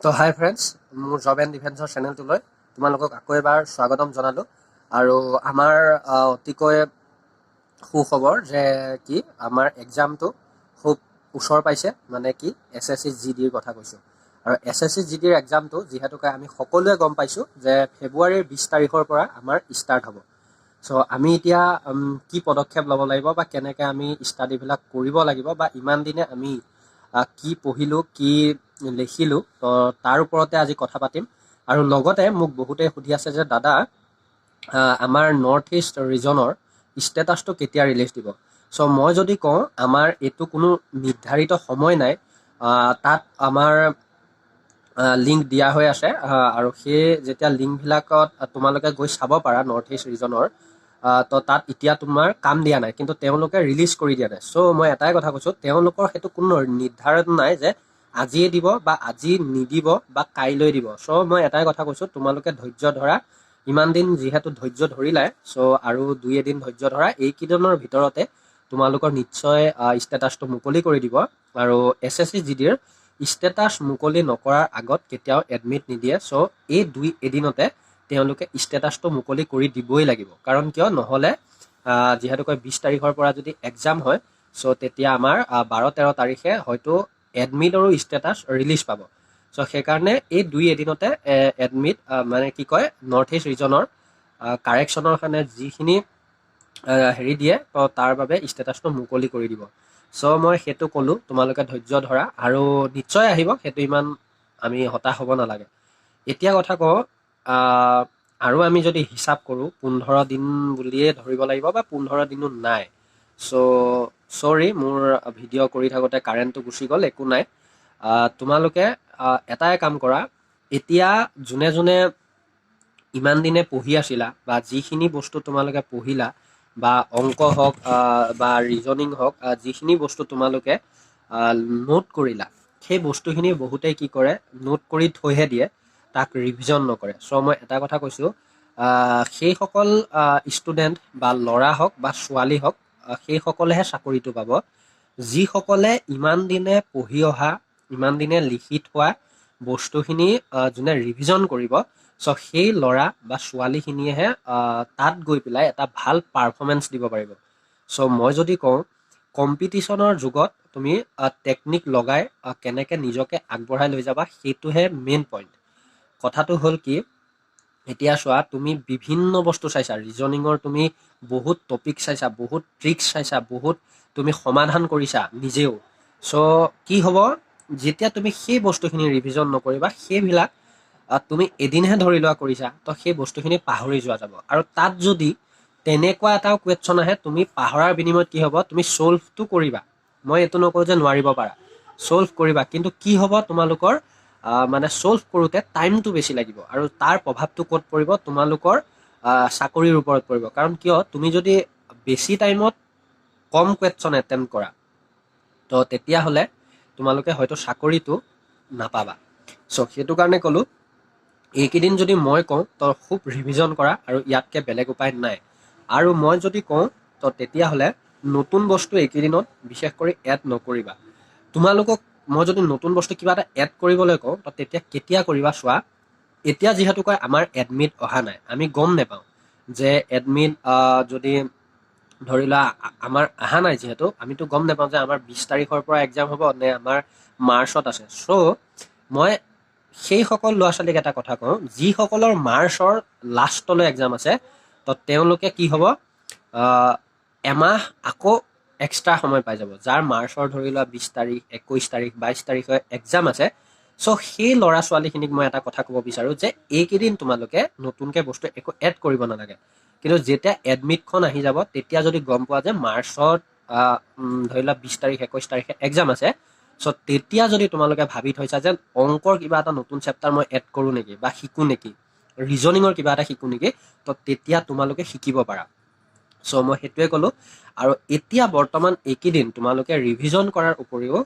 তো হাই ফ্ৰেণ্ডছ, মোৰ job and ডিফেন্সৰ চেনেলটোলৈ তোমালোকক আকৌ এবাৰ স্বাগতম জনালোঁ। আৰু আমাৰ অতিকৈ সুখবৰ যে কি আমাৰ এক্সামটো খুব ওচৰ পাইছে, মানে কি SSC GDৰ কথা কৈছোঁ। আৰু SSC GDৰ এক্সামটো যিহেতুকে আমি সকলোৱে গম পাইছোঁ যে ফেব্ৰুৱাৰীৰ 20 তাৰিখৰ পৰা আমাৰ ষ্টাৰ্ট হ'ব। চ' আমি এতিয়া কি পদক্ষেপ ল'ব লাগিব বা কেনেকৈ আমি ষ্টাডিবিলাক কৰিব লাগিব বা ইমান দিনে আমি কি পঢ়িলোঁ কি লিখিলোঁ, তো তাৰ ওপৰতে আজি কথা পাতিম। আৰু লগতে মোক বহুতেই সুধি আছে যে দাদা আমাৰ নৰ্থ ইষ্ট ৰিজনৰ ষ্টেটাছটো কেতিয়া ৰিলিজ দিব। চ' মই যদি কওঁ আমাৰ এইটো কোনো নিৰ্ধাৰিত সময় নাই, তাত আমাৰ লিংক দিয়া হৈ আছে, আৰু সেই যেতিয়া লিংকবিলাকত তোমালোকে গৈ চাব পাৰা নৰ্থ ইষ্ট ৰিজনৰ, তো তাত এতিয়া তোমাৰ কাম দিয়া নাই, কিন্তু তেওঁলোকে ৰিলিজ কৰি দিয়া নাই। চ' মই এটাই কথা কৈছোঁ, তেওঁলোকৰ সেইটো কোনো নিৰ্ধাৰণ নাই যে আজিয়ে দিব বা আজি নিদিব বা কাইলৈ দিব। চ' মই এটাই কথা কৈছোঁ, তোমালোকে ধৈৰ্য ধৰা। ইমান দিন যিহেতু ধৈৰ্য ধৰিলাই, চ' আৰু 2-এদিন ধৈৰ্য ধৰা। এইকেইদিনৰ ভিতৰতে তোমালোকৰ নিশ্চয় ষ্টেটাছটো মুকলি কৰি দিব। আৰু SSC GDৰ ষ্টেটাছ মুকলি নকৰাৰ আগত কেতিয়াও এডমিট নিদিয়ে। চ' এই 2-এদিনতে তেওঁলোকে ষ্টেটাছটো মুকলি কৰি দিবই লাগিব। কাৰণ কিয়, নহ'লে যিহেতুকৈ 20 তাৰিখৰ পৰা যদি এক্সাম হয়, চ' তেতিয়া আমাৰ 12-13 তাৰিখে হয়তো এডমিট আৰু ষ্টেটাছ ৰিলিজ পাব। চ' সেইকাৰণে এই 2-এদিনতে এডমিট মানে কি কয়, নৰ্থ ইষ্ট ৰিজনৰ কাৰেকশ্যনৰ কাৰণে যিখিনি হেৰি দিয়ে, তো তাৰ বাবে ষ্টেটাছটো মুকলি কৰি দিব। চ' মই সেইটো ক'লোঁ, তোমালোকে ধৈৰ্য ধৰা আৰু নিশ্চয় আহিব, সেইটো ইমান আমি হতাশ হ'ব নালাগে। এতিয়া কথা কওঁ, আৰু আমি যদি হিচাপ কৰোঁ 15 দিন বুলিয়ে ধৰিব লাগিব বা 15 দিনো নাই। চ' চৰি, মোৰ ভিডিঅ' কৰি থাকোঁতে কাৰেণ্টটো গুচি গ'ল, একো নাই। তোমালোকে এটাই কাম কৰা, এতিয়া যোনে যোনে ইমান দিনে পঢ়ি আছিলা বা যিখিনি বস্তু তোমালোকে পঢ়িলা, বা অংক হওক বা ৰিজনিং হওক, যিখিনি বস্তু তোমালোকে নোট কৰিলা, সেই বস্তুখিনি বহুতেই কি কৰে, নোট কৰি থৈহে দিয়ে, তাক ৰিভিজন নকৰে। চ' মই এটা কথা কৈছোঁ, সেইসকল ষ্টুডেণ্ট বা ল'ৰা হওক বা ছোৱালী হওক, সেইসকলেহে চাকৰিটো পাব যিসকলে ইমান দিনে পঢ়ি অহা, ইমান দিনে লিখি থোৱা বস্তুখিনি যোনে ৰিভিজন কৰিব। চ' সেই ল'ৰা বা ছোৱালীখিনিয়েহে তাত গৈ পেলাই এটা ভাল পাৰফৰ্মেঞ্চ দিব পাৰিব। চ' মই যদি কওঁ, কম্পিটিশ্যনৰ যুগত তুমি টেকনিক লগাই কেনেকৈ নিজকে আগবঢ়াই লৈ যাবা, সেইটোহে মেইন পইণ্ট। কথাটো হ'ল কি, এতিয়া চোৱা, তুমি বিভিন্ন বস্তু চাইছা, ৰিজনিঙৰ তুমি বহুত টপিক চাইছা, বহুত ট্ৰিক্স চাইছা, বহুত তুমি সমাধান কৰিছা নিজেও। চ' কি হ'ব, যেতিয়া তুমি সেই বস্তুখিনি ৰিভিজন নকৰিবা, সেইবিলাক তুমি এদিনহে ধৰি লোৱা কৰিছা, তো সেই বস্তুখিনি পাহৰি যোৱা যাব। আৰু তাত যদি তেনেকুৱা এটা কুৱেশ্যন আহে, তুমি পাহৰাৰ বিনিময়ত কি হ'ব, তুমি ছল্ভটো কৰিবা। মই এইটো নকওঁ যে নোৱাৰিব পাৰা, ছল্ভ কৰিবা, কিন্তু কি হ'ব, তোমালোকৰ মানে ছল্ভ কৰোঁতে টাইমটো বেছি লাগিব। আৰু তাৰ প্ৰভাৱটো ক'ত পৰিব, তোমালোকৰ চাকৰিৰ ওপৰত পৰিব। কাৰণ কিয়, তুমি যদি বেছি টাইমত কম কুৱেশ্যন এটেম্প কৰা, তো তেতিয়াহ'লে তোমালোকে হয়তো চাকৰিটো নাপাবা। চ' সেইটো কাৰণে ক'লোঁ, এইকেইদিন যদি মই কওঁ, তো খুব ৰিভিজন কৰা, আৰু ইয়াতকৈ বেলেগ উপায় নাই। আৰু মই যদি কওঁ, তো তেতিয়াহ'লে নতুন বস্তু এইকেইদিনত বিশেষ কৰি এড নকৰিবা। তোমালোকক মই যদি নতুন বস্তু কিবা এটা এড কৰিবলৈ কওঁ, তো তেতিয়া কেতিয়া কৰিবা চোৱা। এতিয়া যিহেতুকৈ আমাৰ এডমিট অহা নাই, আমি গম নাপাওঁ যে এডমিট যদি ধৰি লোৱা আমাৰ অহা নাই, যিহেতু আমিতো গম নাপাওঁ যে আমাৰ 20 তাৰিখৰ পৰা এক্সাম হ'ব নে আমাৰ মাৰ্চত আছে। চ' মই সেইসকল ল'ৰা ছোৱালীক এটা কথা কওঁ, যিসকলৰ মাৰ্চৰ লাষ্টলৈ এক্সাম আছে, তো তেওঁলোকে কি হ'ব, এমাহ আকৌ এক্সট্ৰা সময় পাই যাব। যাৰ মাৰ্চৰ ধৰি লোৱা 20 তাৰিখ, 21 তাৰিখ, 22 তাৰিখে এক্সাম আছে, চ' সেই ল'ৰা ছোৱালীখিনিক মই এটা কথা ক'ব বিচাৰোঁ যে এইকেইদিন তোমালোকে নতুনকৈ বস্তু একো এড কৰিব নালাগে। কিন্তু যেতিয়া এডমিটখন আহি যাব, তেতিয়া যদি গম পোৱা যে মাৰ্চত ধৰি লোৱা 20 তাৰিখ, 21 তাৰিখে এক্সাম আছে, চ' তেতিয়া যদি তোমালোকে ভাবি থৈছা যে অংকৰ কিবা এটা নতুন চেপ্টাৰ মই এড কৰোঁ নেকি বা শিকোঁ নেকি, ৰিজনিঙৰ কিবা এটা শিকোঁ নেকি, তো তেতিয়া তোমালোকে শিকিব পাৰা। চ' মই সেইটোৱে ক'লোঁ। আৰু এতিয়া বৰ্তমান এইকেইদিন তোমালোকে ৰিভিজন কৰাৰ উপৰিও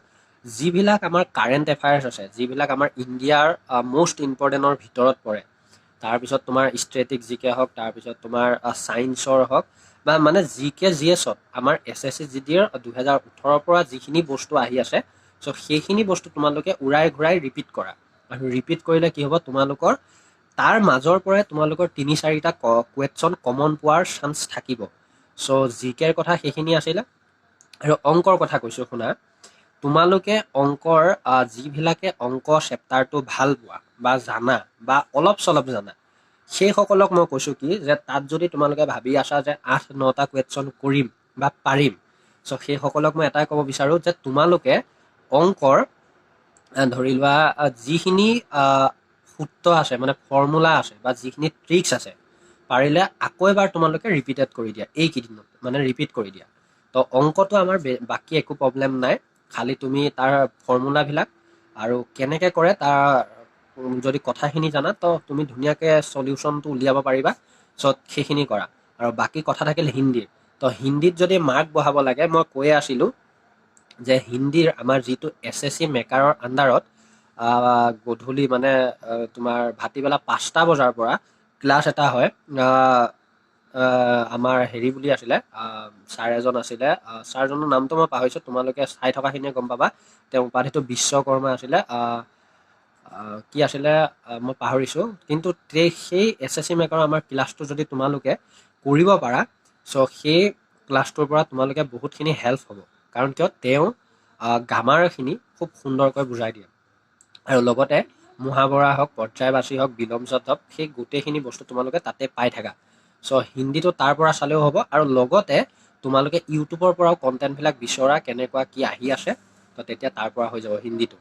যিবিলাক আমাৰ কাৰেণ্ট এফেয়াৰ্ছ আছে, যিবিলাক আমাৰ ইণ্ডিয়াৰ মষ্ট ইম্পৰ্টেণ্টৰ ভিতৰত পৰে, তাৰপিছত তোমাৰ ষ্ট্ৰেটিক জিকে হওক, তাৰপিছত তোমাৰ ছায়েন্সৰ হওক, বা মানে জিকে জিএছত আমাৰ SSC GDৰ 2018 পৰা যিখিনি বস্তু আহি আছে, চ' সেইখিনি বস্তু তোমালোকে উৰাই ঘূৰাই ৰিপিট কৰা। আৰু ৰিপিট কৰিলে কি হ'ব, তোমালোকৰ তাৰ মাজৰ পৰাই তোমালোকৰ ৩-৪টা কুৱেশ্যন কমন পোৱাৰ চান্স থাকিব। চ' জিকেৰ কথা সেইখিনি আছিলে। আৰু অংকৰ কথা কৈছোঁ শুনা, তোমালোকে অংকৰ যিবিলাকে অংক চেপ্টাৰটো ভাল পোৱা বা জানা বা অলপ চলপ জানা, সেইসকলক মই কৈছোঁ কি যে তাত যদি তোমালোকে ভাবি আছা যে ৮-৯টা কুৱেশ্যন কৰিম বা পাৰিম, চ' সেইসকলক মই এটাই ক'ব বিচাৰোঁ যে তোমালোকে অংকৰ ধৰি লোৱা যিখিনি সূত্ৰ আছে মানে ফৰ্মুলা আছে বা যিখিনি ট্ৰিক্স আছে, পাৰিলে আকৌ এবাৰ তোমালোকে ৰিপিটেড কৰি দিয়া, এইকেইদিনত মানে ৰিপিট কৰি দিয়া। তো অংকটো আমাৰ বাকী একো প্ৰব্লেম নাই, খালি তুমি তাৰ ফৰ্মুলাবিলাক আৰু কেনেকৈ কৰে তাৰ যদি কথাখিনি জানা তো তুমি ধুনীয়াকৈ চলিউশ্যনটো উলিয়াব পাৰিবা। চ' সেইখিনি কৰা। আৰু বাকী কথা থাকিল হিন্দীৰ। তো হিন্দীত যদি মাৰ্ক বঢ়াব লাগে, মই কৈয়ে আছিলোঁ যে হিন্দীৰ আমাৰ যিটো SSC মেকাৰৰ আণ্ডাৰত গধূলি মানে তোমাৰ ভাটিবেলা 5টা বজাৰ পৰা ক্লাছ এটা হয়। আমাৰ হেৰি বুলি আছিলে, ছাৰ এজন আছিলে, ছাৰজনৰ নামটো মই পাহৰিছোঁ, তোমালোকে চাই থকাখিনিয়ে গম পাবা। তেওঁৰ উপাধিটো বিশ্বকৰ্মা আছিলে। কি আছিলে মই পাহৰিছোঁ, কিন্তু সেই SSC মেকাৰৰ আমাৰ ক্লাছটো যদি তোমালোকে কৰিব পাৰা, চ' সেই ক্লাছটোৰ পৰা তোমালোকে বহুতখিনি হেল্প হ'ব। কাৰণ কিয় তেওঁ গ্ৰামাৰখিনি খুব সুন্দৰকৈ বুজাই দিয়ে। আৰু লগতে মহাবৰা হওক, পৰ্যায়বাচী হওক, বিলম্বত হওক, সেই গোটেইখিনি বস্তু তোমালোকে তাতে পাই থাকা। চ' হিন্দীটো তাৰ পৰা চালেও হ'ব। আৰু লগতে তোমালোকে ইউটিউবৰ পৰাও কণ্টেণ্টবিলাক বিচৰা কেনেকুৱা কি আহি আছে, তো তেতিয়া তাৰ পৰা হৈ যাব হিন্দীটো।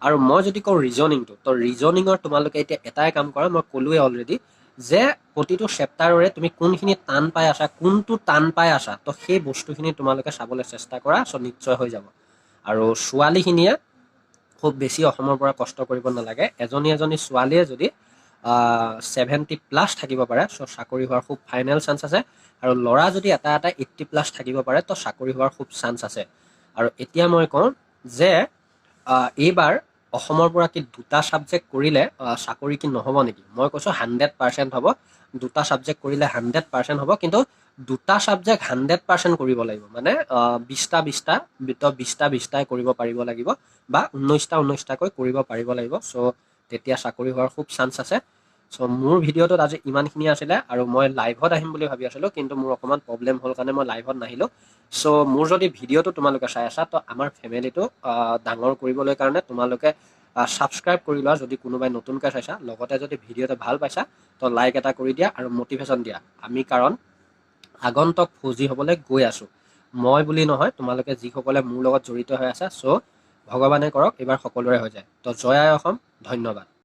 আৰু মই যদি কওঁ ৰিজনিংটো, তো ৰিজনিঙৰ তোমালোকে এতিয়া এটাই কাম কৰা, মই ক'লোৱে অলৰেডি যে প্ৰতিটো চেপ্টাৰৰে তুমি কোনখিনি টান পাই আছা, কোনটো টান পাই আছা, তো সেই বস্তুখিনি তোমালোকে চাবলৈ চেষ্টা কৰা। চ' নিশ্চয় হৈ যাব। আৰু ছোৱালীখিনিয়ে খুব বেছি অসমৰ পৰা কষ্ট কৰিব নালাগে। এজনী ছোৱালীয়ে যদি 70+ থাকিব পাৰে, চ' চাকৰি হোৱাৰ খুব ফাইনেল চান্স আছে। আৰু ল'ৰা যদি এটা 80+ থাকিব পাৰে, তো চাকৰি হোৱাৰ খুব চান্স আছে। আৰু এতিয়া মই কওঁ যে এইবাৰ অসমৰ পৰা কি 2টা ছাবজেক্ট কৰিলে চাকৰি কি নহ'ব নেকি? মই কৈছোঁ 100% হ'ব। 2টা ছাবজেক্ট কৰিলে 100% হ'ব। কিন্তু 2টা ছাবজেক্ট 100% কৰিব লাগিব। মানে 20টাই কৰিব পাৰিব লাগিব বা 19টাকৈ কৰিব পাৰিব লাগিব। চ' তেতিয়া চাকৰি হোৱাৰ খুব চান্স আছে। চ' মোৰ ভিডিঅ'টোত আজি ইমানখিনি আছিলে। আৰু মই লাইভত আহিম বুলি ভাবি আছিলোঁ, কিন্তু মোৰ অকণমান প্ৰব্লেম হ'ল কাৰণে মই লাইভত নাহিলোঁ। চ' মোৰ যদি ভিডিঅ'টো তোমালোকে চাই আছা, তো আমাৰ ফেমিলিটো ডাঙৰ কৰিবলৈ কাৰণে তোমালোকে ছাবস্ক্ৰাইব কৰি লোৱা যদি কোনোবাই নতুনকৈ চাইছা। লগতে যদি ভিডিঅ'টো ভাল পাইছা, তো লাইক এটা কৰি দিয়া আৰু মটিভেশ্যন দিয়া। আমি কাৰণ আগন্তুক ফৌজি হ'বলৈ গৈ আছোঁ। মই বুলি নহয়, তোমালোকে যিসকলে মোৰ লগত জড়িত হৈ আছা। চ' ভগৱানে কৰক এইবাৰ সকলোৰে হৈ যায়। তো জয় আই অসম, ধন্যবাদ।